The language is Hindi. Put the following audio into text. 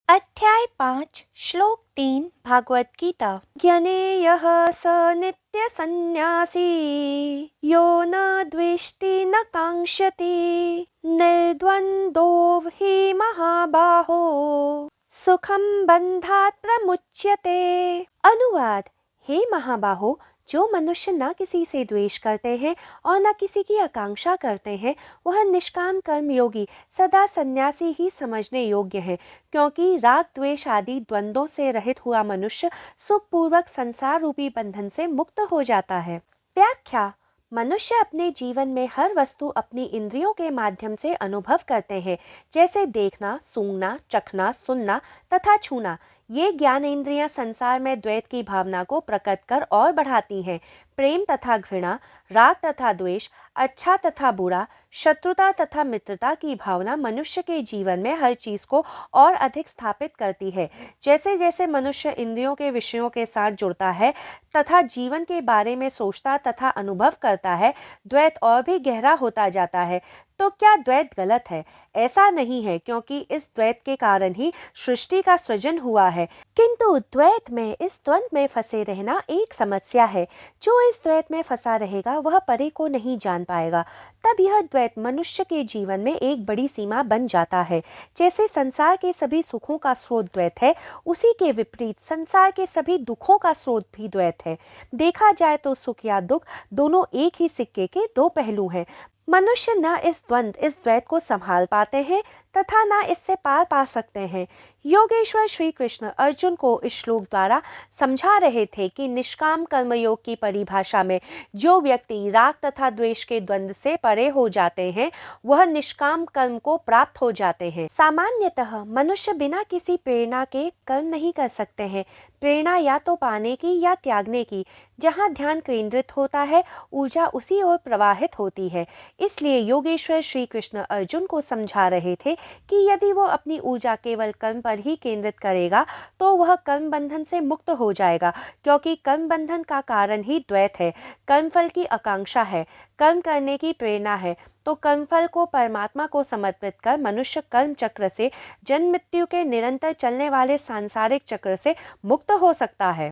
अध्याय 5 श्लोक 3 भागवत गीता। ज्ञानेयः स नित्य सन्न्यासी यो न द्वेष्टि न कांक्षति निर्द्वन्द्वो हि महाबाहो सुखम बंधात् प्रमुच्यते। अनुवाद। हे महाबाहो, जो मनुष्य न किसी से द्वेष करते हैं और न किसी की आकांक्षा करते हैं, वह निष्काम कर्म योगी सदा सन्यासी ही समझने योग्य है, क्योंकि राग द्वेष आदि द्वंद्वों से रहित हुआ मनुष्य सुखपूर्वक संसार रूपी बंधन से मुक्त हो जाता है। व्याख्या। मनुष्य अपने जीवन में हर वस्तु अपनी इंद्रियों के माध्यम से अनुभव करते हैं, जैसे देखना, सूंघना, चखना, सुनना तथा छूना। ये ज्ञानेंद्रियां संसार में द्वैत की भावना को प्रकट कर और बढ़ाती हैं। प्रेम तथा घृणा, राग तथा द्वेष, अच्छा तथा बुरा, शत्रुता तथा मित्रता की भावना मनुष्य के जीवन में हर चीज को और अधिक स्थापित करती है। जैसे जैसे मनुष्य इंद्रियों के विषयों के साथ जुड़ता है तथा जीवन के बारे में सोचता तथा अनुभव करता है, द्वैत और भी गहरा होता जाता है। तो क्या द्वैत गलत है? ऐसा नहीं है, क्योंकि इस द्वैत के कारण ही सृष्टि का सृजन हुआ है। किंतु द्वैत में, इस द्वंद में फंसे रहना एक समस्या है। जो इस द्वैत में फंसा रहेगा वह परे को नहीं जान पाएगा। तब यह द्वैत मनुष्य के जीवन में एक बड़ी सीमा बन जाता है। जैसे संसार के सभी सुखों का स्रोत द्वैत है, उसी के विपरीत संसार के सभी दुखों का स्रोत भी द्वैत है। देखा जाए तो सुख या दुख दोनों एक ही सिक्के के दो पहलू हैं। मनुष्य न इस द्वैत को संभाल पाते हैं तथा न इससे पार पा सकते हैं। योगेश्वर श्री कृष्ण अर्जुन को इस श्लोक द्वारा समझा रहे थे कि निष्काम कर्मयोग की परिभाषा में जो व्यक्ति राग तथा द्वेष के द्वंद्व से परे हो जाते हैं, वह निष्काम कर्म को प्राप्त हो जाते हैं। सामान्यतः मनुष्य बिना किसी प्रेरणा के कर्म नहीं कर सकते हैं। प्रेरणा या तो पाने की या त्यागने की। जहाँ ध्यान केंद्रित होता है, ऊर्जा उसी ओर प्रवाहित होती है। इसलिए योगेश्वर श्री कृष्ण अर्जुन को समझा रहे थे कि यदि वो अपनी ऊर्जा केवल कर्म पर ही केंद्रित करेगा तो वह कर्म बंधन से मुक्त हो जाएगा, क्योंकि कर्म बंधन का कारण ही द्वैत है। कर्मफल की आकांक्षा है, कर्म करने की प्रेरणा है। तो कर्मफल को परमात्मा को समर्पित कर मनुष्य कर्म चक्र से, जन्म मृत्यु के निरंतर चलने वाले सांसारिक चक्र से मुक्त हो सकता है।